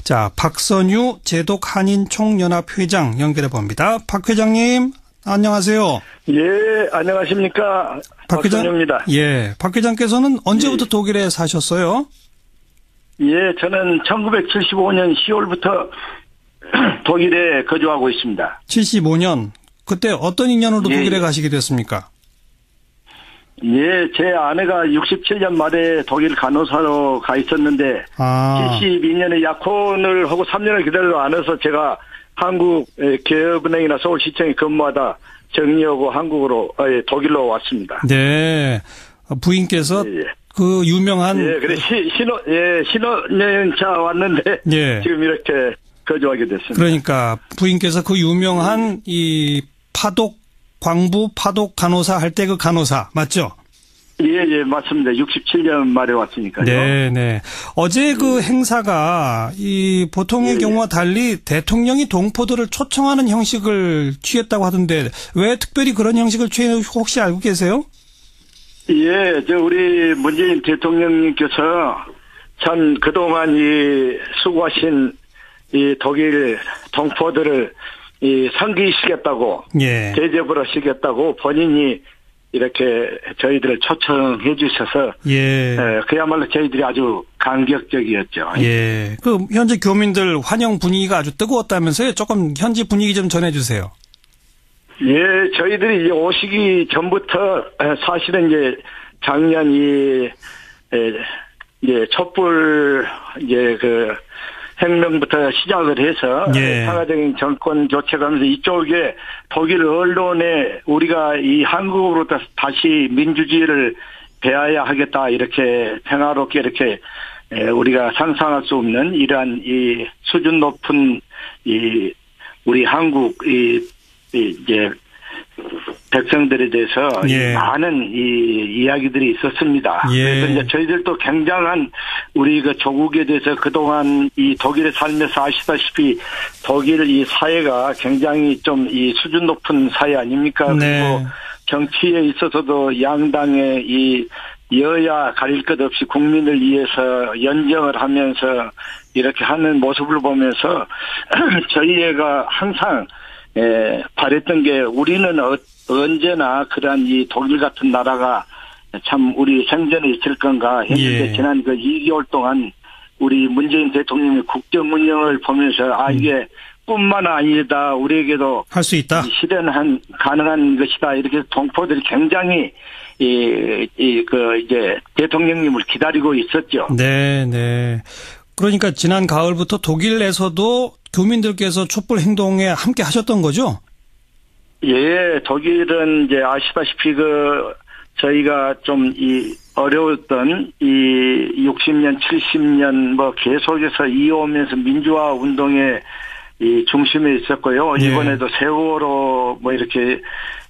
자, 박선유 제독 한인 총연합 회장 연결해 봅니다. 박 회장님, 안녕하세요. 예, 안녕하십니까. 박 회장, 박선유입니다. 예, 박 회장께서는 언제부터 독일에 사셨어요? 예, 저는 1975년 10월부터 독일에 거주하고 있습니다. 75년. 그때 어떤 인연으로 예, 독일에 가시게 됐습니까? 예, 제 아내가 67년 말에 독일 간호사로 가 있었는데 72년에 약혼을 하고 3년을 기다려 안 해서 제가 한국 기업은행이나 서울시청에 근무하다 정리하고 한국으로 독일로 왔습니다. 네, 부인께서 그 유명한 그래 신혼여행차 왔는데 지금 이렇게 거주하게 됐습니다. 그러니까 부인께서 그 유명한 이 광부 파독 간호사 할 때 그 간호사 맞죠? 예, 맞습니다. 67년 말에 왔으니까요. 네. 어제 그 행사가 이 보통의 경우와 달리 대통령이 동포들을 초청하는 형식을 취했다고 하던데 왜 특별히 그런 형식을 취했는지 혹시 알고 계세요? 예, 우리 문재인 대통령님께서 참 그동안 수고하신 독일 동포들을 상기시켰다고, 대접을 하시겠다고 본인이 이렇게 저희들을 초청해 주셔서, 그야말로 저희들이 아주 감격적이었죠. 그 현재 교민들 환영 분위기가 아주 뜨거웠다면서요? 조금 현지 분위기 좀 전해주세요. 예, 저희들이 오시기 전부터 사실은 작년 촛불 혁명부터 시작을 해서 평화적인 정권 교체가면서 이쪽에 독일 언론에 우리가 이 한국으로부터 다시 민주주의를 배워야 하겠다 이렇게 평화롭게 이렇게 우리가 상상할 수 없는 이러한 이 수준 높은 우리 한국 백성들에 대해서 많은 이야기들이 있었습니다. 그래서 이제 저희들도 굉장한 우리 그 조국에 대해서 그동안 이 독일에 살면서 아시다시피 독일 이 사회가 굉장히 좀 이 수준 높은 사회 아닙니까? 그리고 정치에 있어서도 양당의 이 여야 가릴 것 없이 국민을 위해서 연정을 하면서 이렇게 하는 모습을 보면서 저희 애가 항상 바랬던 게 우리는 언제나 그러한 이 독일 같은 나라가 참 우리 생전에 있을 건가 했는데 지난 그 2개월 동안 우리 문재인 대통령의 국정 운영을 보면서 이게 뿐만 아니다 우리에게도 할 수 있다. 실현 가능한 것이다 이렇게 동포들이 굉장히 이제 대통령님을 기다리고 있었죠. 네. 그러니까 지난 가을부터 독일에서도 교민들께서 촛불 행동에 함께 하셨던 거죠? 예, 독일은 이제 아시다시피 저희가 좀 어려웠던 60년, 70년 계속해서 이어오면서 민주화 운동의 중심에 있었고요. 이번에도 세월호 이렇게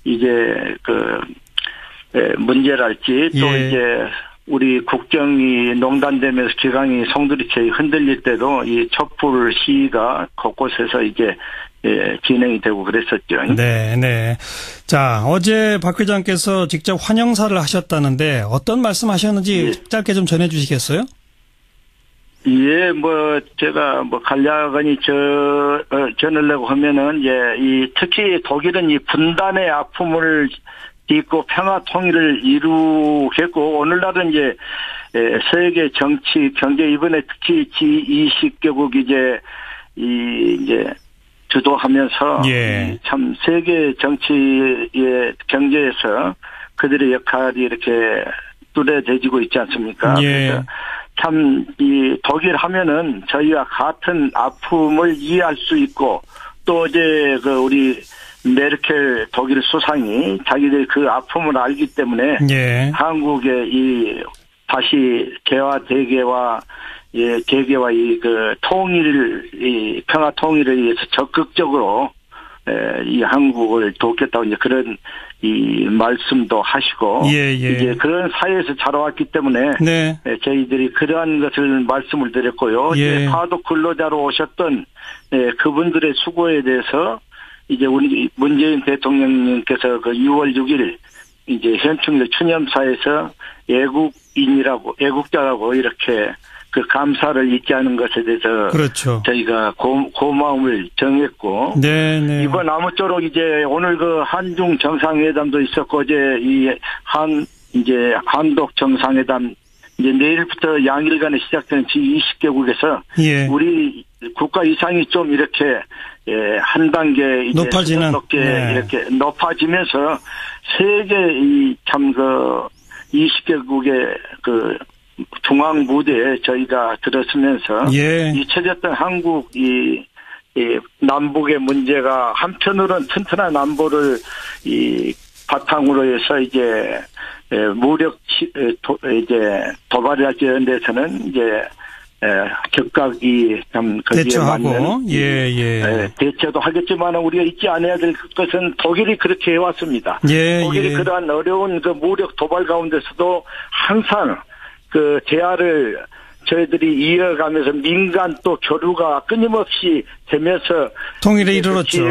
이제 문제랄지 또 이제 우리 국정이 농단되면서 기강이 송두리째 흔들릴 때도 이 촛불 시위가 곳곳에서 이제 진행이 되고 그랬었죠. 네. 자, 어제 박 회장께서 직접 환영사를 하셨다는데 어떤 말씀하셨는지 짧게 좀 전해 주시겠어요? 예, 제가 간략하니 전하려고 하면은 특히 독일은 이 분단의 아픔을 있고 평화 통일을 이루겠고 오늘날은 이제 세계 정치 경제 이번에 특히 G20개국 이제 주도하면서 참 세계 정치의 경제에서 그들의 역할이 이렇게 뚜렷해지고 있지 않습니까? 그래서 참 독일 하면은 저희와 같은 아픔을 이해할 수 있고 또 어제 우리 메르켈 독일 수상이 자기들 그 아픔을 알기 때문에 한국의 다시 개화 대개와 재개와 평화 통일을 위해서 적극적으로 이 한국을 돕겠다고 이제 그런 말씀도 하시고 이제 그런 사회에서 자라왔기 때문에 저희들이 그러한 것을 말씀을 드렸고요. 파독 근로자로 오셨던 그분들의 수고에 대해서 이제 우리 문재인 대통령님께서 6월 6일 이제 현충일 추념사에서 애국자라고 이렇게 그 감사를 잊지 않은 것에 대해서 그렇죠. 저희가 고마움을 정했고 네네. 이번 아무쪼록 이제 오늘 그 한중 정상회담도 있었고 어제 이제 한독 정상회담 이제 내일부터 양일간에 시작되는 G20개국에서 예. 우리 국가 이상이 좀 이렇게 한 단계 이제 높아지는 높게 네. 이렇게 높아지면서 세계 이 참 그 20개국의 그 중앙 무대에 저희가 들었으면서 예. 잊혀졌던 한국 이 남북의 문제가 한편으로는 튼튼한 안보를 이 바탕으로 해서 이제 무력 이제 도발이라는 데서는 이제 격각 참 거기에 맞는 예. 대처도 하겠지만 우리가 잊지 않아야 될 것은 독일이 그렇게 해왔습니다. 예, 독일이 그러한 어려운 그 무력 도발 가운데서도 항상 그 대화를 저희들이 이어가면서 민간 또 교류가 끊임없이 되면서 통일을 이루었죠.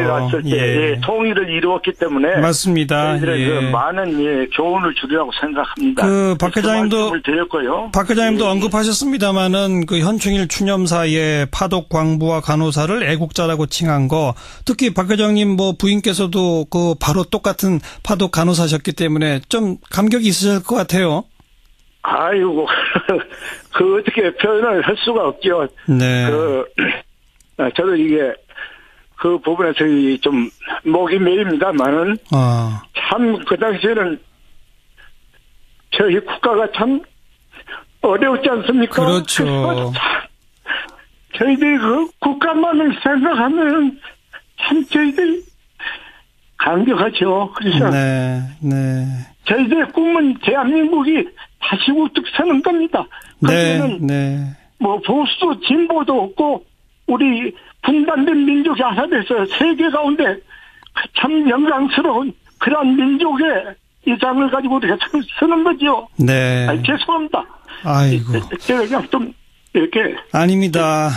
예. 통일을 이루었기 때문에 맞습니다. 저희들의 그 많은 교훈을 주리라고 생각합니다. 박 회장님도 언급하셨습니다마는 그 현충일 추념사에 파독 광부와 간호사를 애국자라고 칭한 거, 특히 박 회장님 뭐 부인께서도 그 바로 똑같은 파독 간호사셨기 때문에 좀 감격이 있으실 것 같아요. 아이고, 그 어떻게 표현을 할 수가 없죠. 네. 저도 이게 그 부분에서 좀 목이 메입니다만은 참 그 당시에는 저희 국가가 참 어려웠지 않습니까? 그렇죠. 저희들이 그 국가만을 생각하면 참 저희들이 감격하죠. 그래서 네. 저희들의 꿈은 대한민국이 다시 우뚝 서는 겁니다. 네. 뭐 보수도 진보도 없고 우리 분단된 민족이 하나 돼서 세계 가운데 참 영광스러운 그런 민족의 이상을 가지고 우리가 서는 거죠. 네. 죄송합니다. 아이고. 제가 그냥 좀 이렇게. 아닙니다.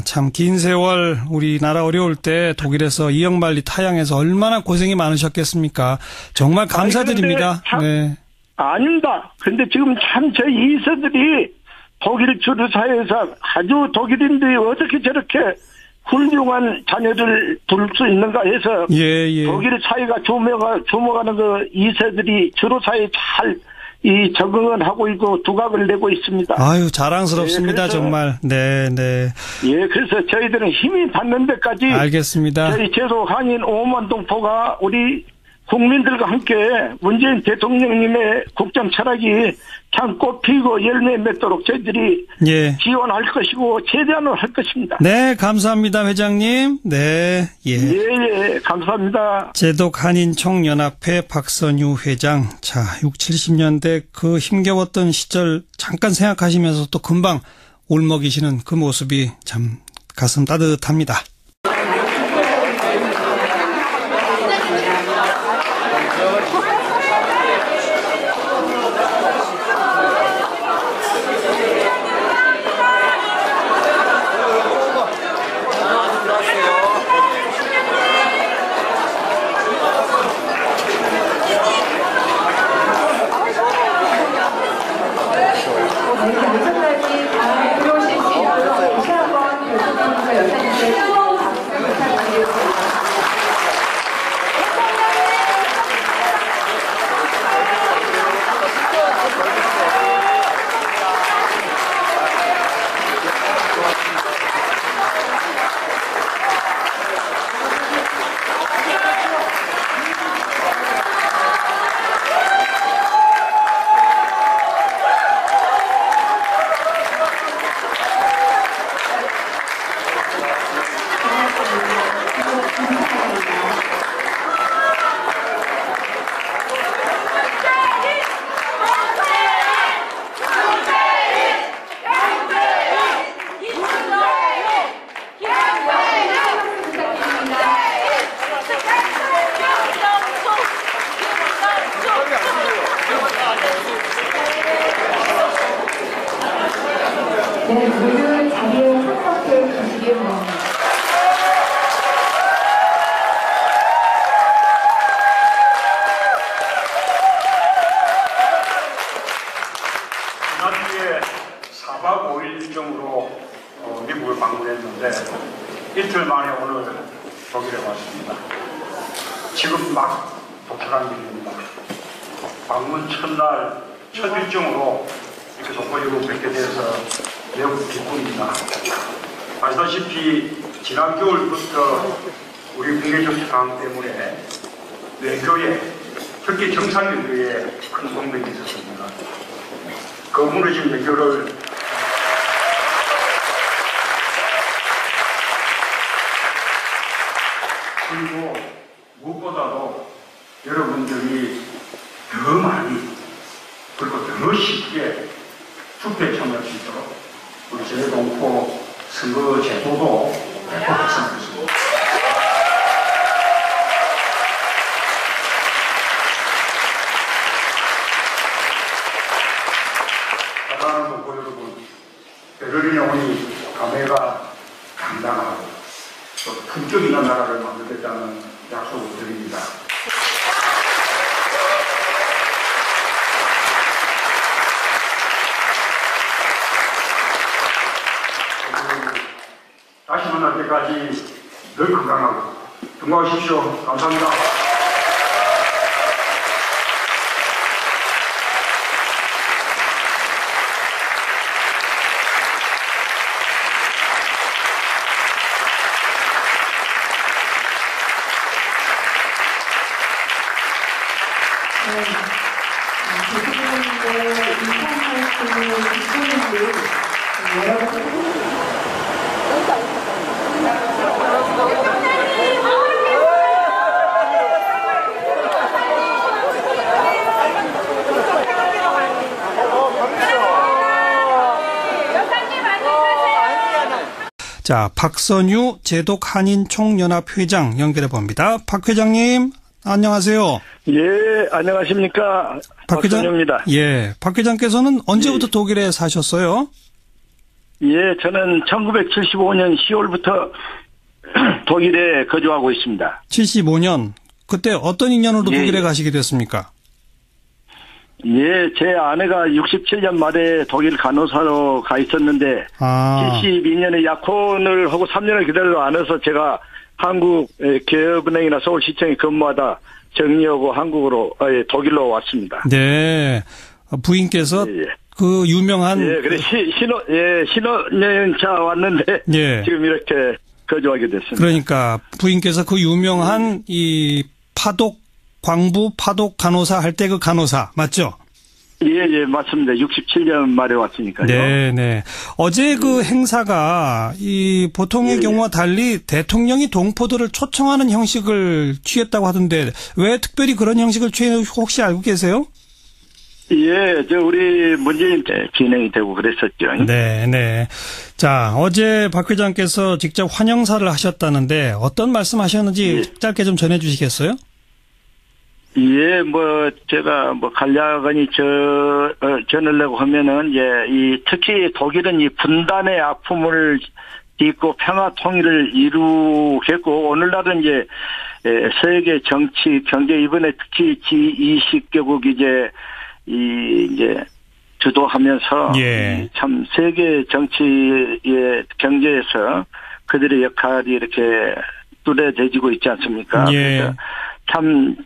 참 긴 세월 우리나라 어려울 때 독일에서 이영만리 타양에서 얼마나 고생이 많으셨겠습니까? 정말 감사드립니다. 네. 아닙니다. 근데 지금 참 저희 이서들이 독일 주류사회에서 아주 독일인들이 어떻게 저렇게 훌륭한 자녀를 둘 수 있는가 해서 독일 사회가 주목하는 그 이세들이 주류사회에 잘 적응을 하고 있고 두각을 내고 있습니다. 아유, 자랑스럽습니다. 정말. 네. 예, 그래서 저희들은 힘이 닿는 데까지. 알겠습니다. 저희 제도 한인 오만 동포가 우리 국민들과 함께 문재인 대통령님의 국정 철학이 참 꽃피고 열매 맺도록 저희들이 지원할 것이고 최대한을 할 것입니다. 네, 감사합니다, 회장님. 네, 예, 감사합니다. 제독 한인총연합회 박선유 회장. 자, 60, 70년대 그 힘겨웠던 시절 잠깐 생각하시면서 또 금방 울먹이시는 그 모습이 참 가슴 따뜻합니다. 언제까지 다 들어오실 수 있도록 다시 한번 교수님과 여사님께 방문했는데 이틀 만에 오늘 독일에 왔습니다. 지금 막 도착한 길입니다. 방문 첫날 첫 일정으로 이렇게 독보이고 뵙게 돼서 매우 기쁩니다. 아시다시피 지난 겨울부터 우리 국내 정치 상황 때문에 외교에 특히 정상 외교에 큰 공백이 있었습니다. 그 무너진 외교를 그리고 무엇보다도 여러분들이 더 많이 그리고 더 쉽게 투표에 참여할 수 있도록 우리 재외동포 선거 제도도 배포했으면 좋겠습니다. 사랑하는 동포 여러분, 베를린에 오니 감회가 당당하고 또 품격 있는 나라를 만들겠다는 약속을 드립니다. 다시 만날 때까지 늘 건강하고 건강하십시오. 감사합니다. 자, 박선유 제독 한인 총연합 회장 연결해 봅니다. 박 회장님, 안녕하세요. 예, 안녕하십니까. 박 회장, 박선유입니다. 예, 박 회장께서는 언제부터 독일에 사셨어요? 예, 저는 1975년 10월부터 독일에 거주하고 있습니다. 75년. 그때 어떤 인연으로 독일에 가시게 됐습니까? 예, 제 아내가 67년 말에 독일 간호사로 가 있었는데 72년에 약혼을 하고 3년을 기다려 안아서 제가 한국 기업은행이나 서울시청에 근무하다 정리하고 독일로 왔습니다. 네, 부인께서 그 유명한 그래 신혼여행차 왔는데 지금 이렇게 거주하게 됐습니다. 그러니까 부인께서 그 유명한 이 광부 파독 간호사 할 때 그 간호사 맞죠? 예, 맞습니다. 67년 말에 왔으니까요. 네. 어제 그 행사가 이 보통의 경우와 달리 대통령이 동포들을 초청하는 형식을 취했다고 하던데 왜 특별히 그런 형식을 취했는지 혹시 알고 계세요? 예, 우리 문재인 때 진행이 되고 그랬었죠. 네. 자, 어제 박 회장께서 직접 환영사를 하셨다는데 어떤 말씀하셨는지 짧게 좀 전해 주시겠어요? 예, 제가 간략하니 전하려고 하면은, 특히 독일은 이 분단의 아픔을 딛고 평화 통일을 이루겠고, 오늘날은 세계 정치, 경제, 이번에 특히 G20개국 주도하면서, 참 세계 정치의 경제에서 그들의 역할이 이렇게 뚜렷해지고 있지 않습니까? 그래서 참,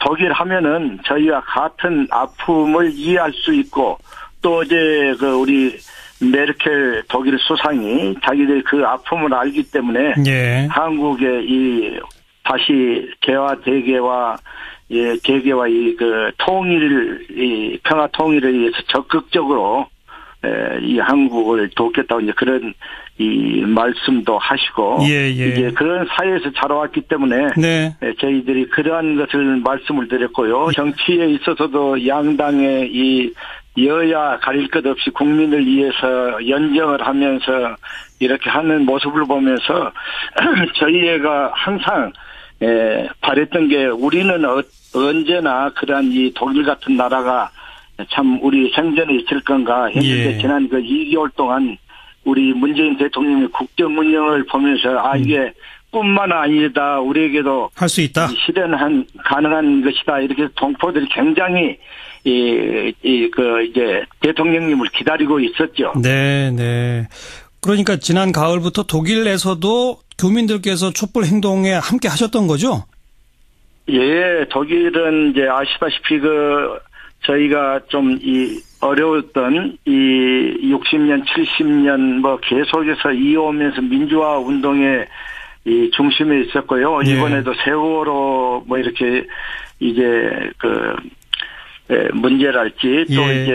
독일 하면은 저희와 같은 아픔을 이해할 수 있고, 또 어제 우리 메르켈 독일 수상이 자기들 그 아픔을 알기 때문에, 한국의 다시 개화와 평화 통일을 위해서 적극적으로, 이 한국을 돕겠다고 그런 말씀도 하시고 이제 그런 사회에서 자라왔기 때문에 저희들이 그러한 것을 말씀을 드렸고요. 정치에 있어서도 양당의 이 여야 가릴 것 없이 국민을 위해서 연정을 하면서 이렇게 하는 모습을 보면서 저희가 항상 바랬던 게 우리는 언제나 그러한 이 독일 같은 나라가 참 우리 생전에 있을 건가 했는데 지난 2개월 동안 우리 문재인 대통령의 국정 운영을 보면서 이게 뿐만 아니다 우리에게도 할 수 있다 가능한 것이다 이렇게 동포들이 굉장히 이제 대통령님을 기다리고 있었죠. 네. 그러니까 지난 가을부터 독일 내에서도 교민들께서 촛불 행동에 함께 하셨던 거죠? 예, 독일은 이제 아시다시피 저희가 좀 어려웠던 60년, 70년 계속해서 이어오면서 민주화 운동의 중심에 있었고요. 예. 이번에도 세월호 이렇게 이제 문제랄지 또 예. 이제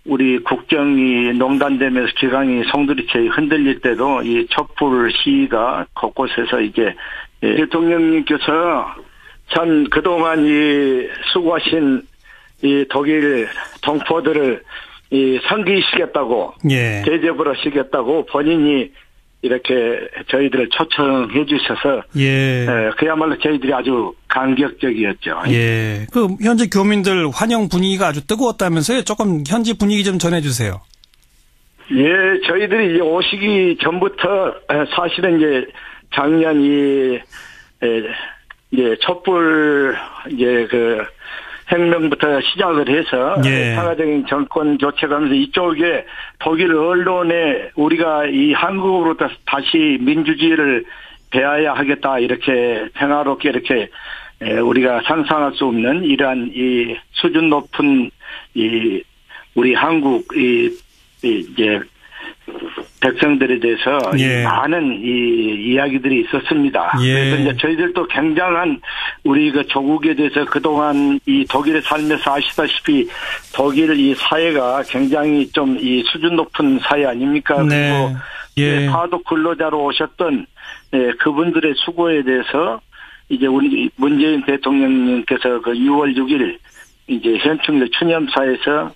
우리 국경이 농단되면서 기강이 송두리째 흔들릴 때도 이 촛불 시위가 곳곳에서 이제 대통령님께서 참 그동안 수고하신 독일 동포들을 상기시켰다고 예. 대접을 하시겠다고 본인이 이렇게 저희들을 초청해 주셔서 예. 그야말로 저희들이 아주 감격적이었죠. 예. 현재 교민들 환영 분위기가 아주 뜨거웠다면서요? 조금 현지 분위기 좀 전해주세요. 예, 저희들이 이제 오시기 전부터 사실은 이제 작년 이제 촛불 혁명부터 시작을 해서 예. 평화적인 정권 교체가면서 이쪽에 독일 언론에 우리가 이 한국으로 다시 민주주의를 배워야 하겠다 이렇게 평화롭게 이렇게 우리가 상상할 수 없는 이러한 이 수준 높은 우리 한국 이제 백성들에 대해서 예. 많은 이야기들이 있었습니다. 예. 그래서 이제 저희들도 굉장한 우리 조국에 대해서 그동안 이 독일에 살면서 아시다시피 독일 이 사회가 굉장히 좀 수준 높은 사회 아닙니까? 네. 그리고 예. 파독 근로자로 오셨던 그분들의 수고에 대해서 이제 우리 문재인 대통령님께서 6월 6일 이제 현충일 추념사에서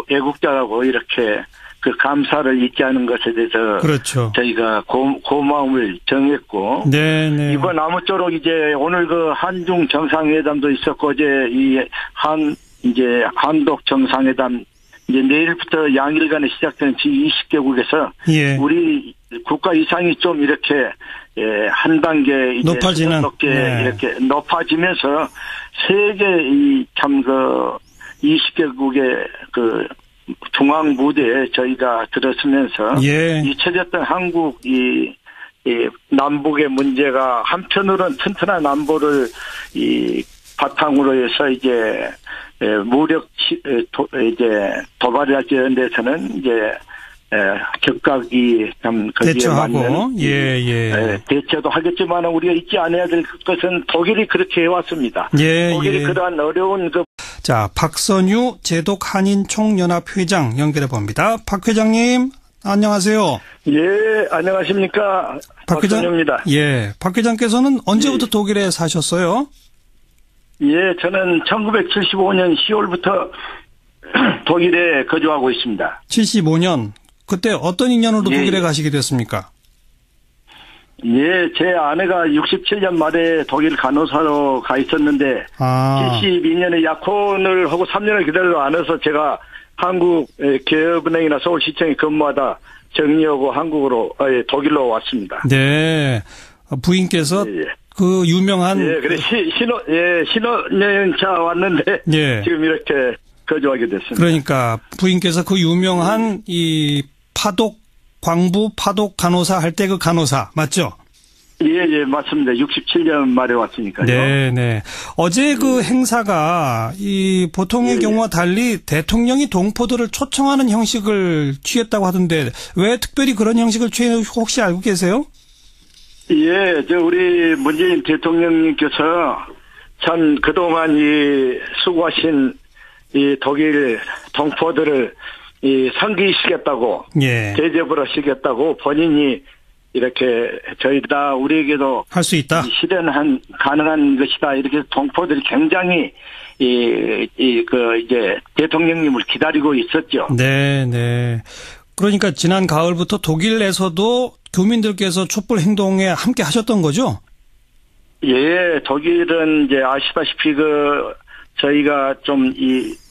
애국자라고 이렇게 감사를 잊지 않은 것에 대해서 그렇죠. 저희가 고마움을 정했고 네. 이번 아무쪼록 이제 오늘 한중 정상회담도 있었고 어제 이제 한독 정상회담 이제 내일부터 양일간에 시작되는 G20개국에서 예. 우리 국가 이상이 좀 이렇게 한 단계 이제 높아지는 높게 네. 이렇게 높아지면서 세계 20개국의 중앙 무대에 저희가 들었으면서 예. 잊혀졌던 한국 남북의 문제가 한편으로는 튼튼한 안보를 바탕으로 해서 이제 무력 이제 도발이랄지 이런 데서는 이제 격각이 참 거기에 대처하고 맞는 대처도 하겠지만 우리가 잊지 않아야 될 것은 독일이 그렇게 해왔습니다. 예. 독일이 그러한 어려운 자, 박선유 제독 한인 총연합회장 연결해 봅니다. 박 회장님, 안녕하세요. 예, 안녕하십니까. 박선유입니다. 예, 박 회장께서는 언제부터 독일에 사셨어요? 예, 저는 1975년 10월부터 독일에 거주하고 있습니다. 75년. 그때 어떤 인연으로 독일에 가시게 됐습니까? 예, 제 아내가 67년 말에 독일 간호사로 가 있었는데 72년에 약혼을 하고 3년을 기다리지 않아서 제가 한국 기업은행이나 서울시청에 근무하다 정리하고 독일로 왔습니다. 네, 부인께서 그 유명한 그래 신혼여행차 왔는데 지금 이렇게 거주하게 됐습니다. 그러니까 부인께서 그 유명한 이 광부 파독 간호사 할 때 그 간호사 맞죠? 예, 맞습니다. 67년 말에 왔으니까요. 네. 어제 그 행사가 이 보통의 경우와 달리 대통령이 동포들을 초청하는 형식을 취했다고 하던데 왜 특별히 그런 형식을 취했는지 혹시 알고 계세요? 예, 우리 문재인 대통령님께서 참 그동안 수고하신 독일 동포들을 상기시켰다고 대접을 하시겠다고 본인이 이렇게 저희다 우리에게도 할 수 있다. 가능한 것이다. 이렇게 동포들이 굉장히 이제 대통령님을 기다리고 있었죠. 네. 그러니까 지난 가을부터 독일 내에서도 교민들께서 촛불 행동에 함께 하셨던 거죠? 예, 독일은 이제 아시다시피 저희가 좀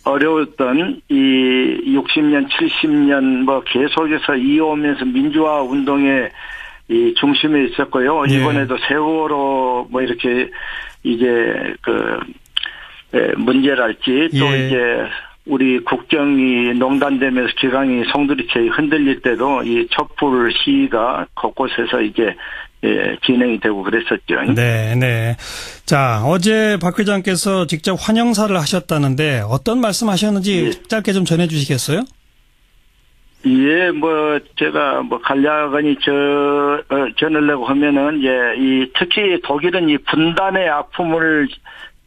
어려웠던 60년, 70년 계속해서 이어오면서 민주화 운동의 중심에 있었고요. 예. 이번에도 세월호 이렇게 이제 문제랄지 또 이제 우리 국정이 농단되면서 기강이 송두리째 흔들릴 때도 이 촛불 시위가 곳곳에서 이제 진행이 되고 그랬었죠. 네, 네. 자, 어제 박 회장께서 직접 환영사를 하셨다는데 어떤 말씀하셨는지 짧게 좀 전해주시겠어요? 예, 제가 간략하니 전하려고 하면은, 특히 독일은 이 분단의 아픔을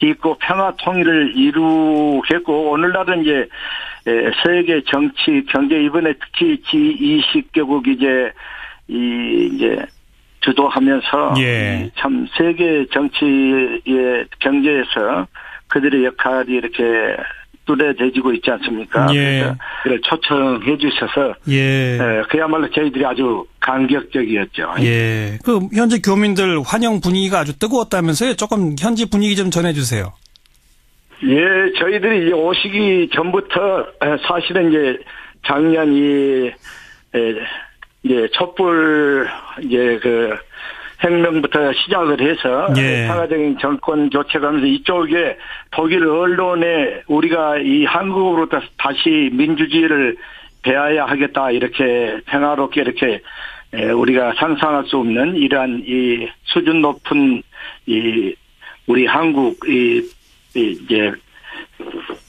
딛고 평화 통일을 이루겠고, 오늘날은 세계 정치, 경제, 이번에 특히 G20개국 주도하면서, 참 세계 정치의 경제에서 그들의 역할이 이렇게 뚜렷해지고 있지 않습니까? 그래서 그걸 초청해 주셔서 그야말로 저희들이 아주 감격적이었죠. 그 현재 교민들 환영 분위기가 아주 뜨거웠다면서요? 조금 현지 분위기 좀 전해주세요. 저희들이 오시기 전부터 사실은 작년 촛불 혁명부터 시작을 해서 평화적인 정권 교체가면서 이쪽에 독일 언론에 우리가 이 한국으로부터 다시 민주주의를 배워야 하겠다 이렇게 평화롭게 이렇게 우리가 상상할 수 없는 이러한 이 수준 높은 우리 한국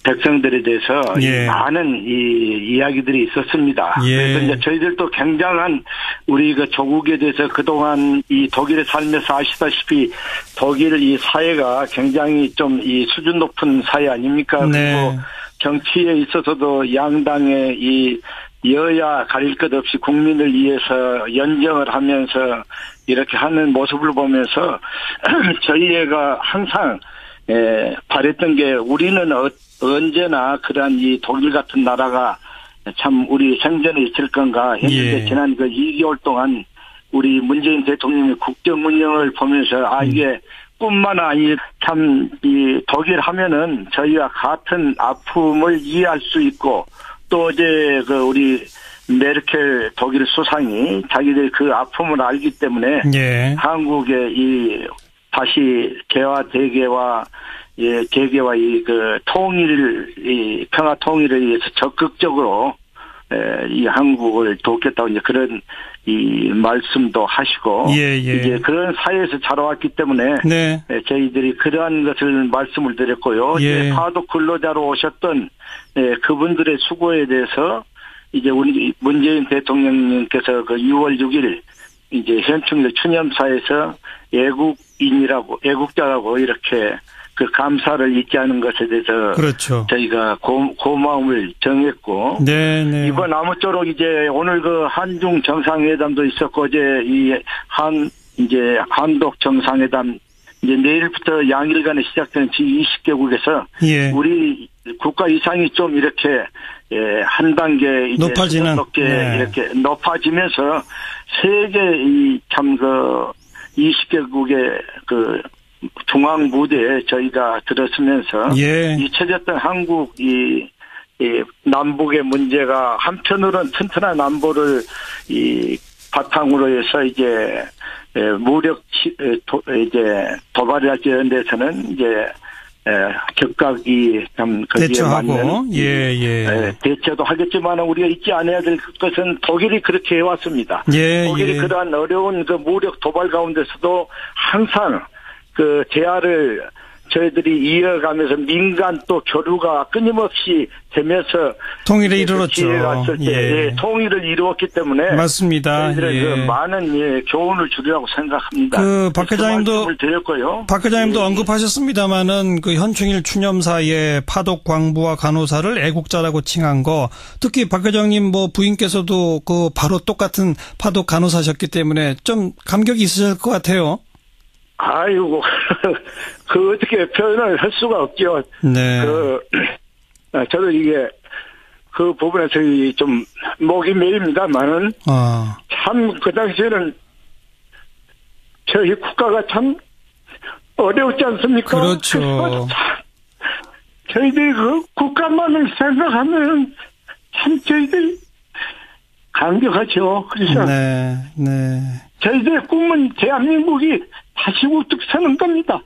백성들에 대해서 많은 이야기들이 있었습니다. 그래서 이제 저희들도 굉장한 우리 조국에 대해서 그동안 이 독일에 살면서 아시다시피 독일 이 사회가 굉장히 좀 이 수준 높은 사회 아닙니까? 그리고 정치에 있어서도 양당의 이 여야 가릴 것 없이 국민을 위해서 연정을 하면서 이렇게 하는 모습을 보면서 저희가 항상 바랬던 게 우리는 언제나 그러한 이 독일 같은 나라가 참 우리 생전에 있을 건가 했는데 지난 2개월 동안 우리 문재인 대통령의 국정 운영을 보면서 이게 뿐만 아니라 참 이 독일 하면은 저희와 같은 아픔을 이해할 수 있고 또 어제 우리 메르켈 독일 수상이 자기들 그 아픔을 알기 때문에 한국의 이 다시 개화 대개와 재개와 평화 통일을 위해서 적극적으로 이 한국을 돕겠다고 이제 그런 이 말씀도 하시고 이제 그런 사회에서 자라왔기 때문에 저희들이 그러한 것을 말씀을 드렸고요. 파독 근로자로 오셨던 그분들의 수고에 대해서 이제 우리 문재인 대통령님께서 6월 6일 이제 현충일 추념사에서 애국자라고 이렇게 그 감사를 잊지 않은 것에 대해서 저희가 고마움을 정했고 이번 아무쪼록 이제 오늘 한중 정상회담도 있었고 어제 한독 정상회담 이제 내일부터 양일간에 시작되는 G20개국에서 우리 국가 이상이 좀 이렇게 한 단계 이제 높아지는 이렇게 높아지면서 세계 참 20개국의 중앙 무대에 저희가 들었으면서 잊혀졌던 한국 남북의 문제가 한편으로는 튼튼한 안보를 바탕으로 해서 이제 무력 도발이랄지 이런 데서는 이제 격각 참 거기에 맞는 대처도 하겠지만 우리가 잊지 않아야 될 것은 독일이 그렇게 해왔습니다. 독일이 그러한 어려운 무력 도발 가운데서도 항상 대화를 저희들이 이어가면서 민간 또 교류가 끊임없이 되면서 통일을 이루었죠. 통일을 이루었기 때문에 맞습니다. 저희들의 많은 교훈을 주리라고 생각합니다. 박 회장님도 언급하셨습니다마는 현충일 추념사에 파독 광부와 간호사를 애국자라고 칭한 거 특히 박 회장님 부인께서도 바로 똑같은 파독 간호사셨기 때문에 좀 감격이 있으실 것 같아요. 아이고, 어떻게 표현을 할 수가 없죠. 저도 이게, 그 부분에서 좀, 목이 메입니다만은, 참, 그 당시에는, 저희 국가가 참, 어려웠지 않습니까? 그렇죠. 저희들이 국가만을 생각하면, 참, 저희들이, 감격하죠. 그래서. 저희들의 꿈은 대한민국이 다시 우뚝 서는 겁니다.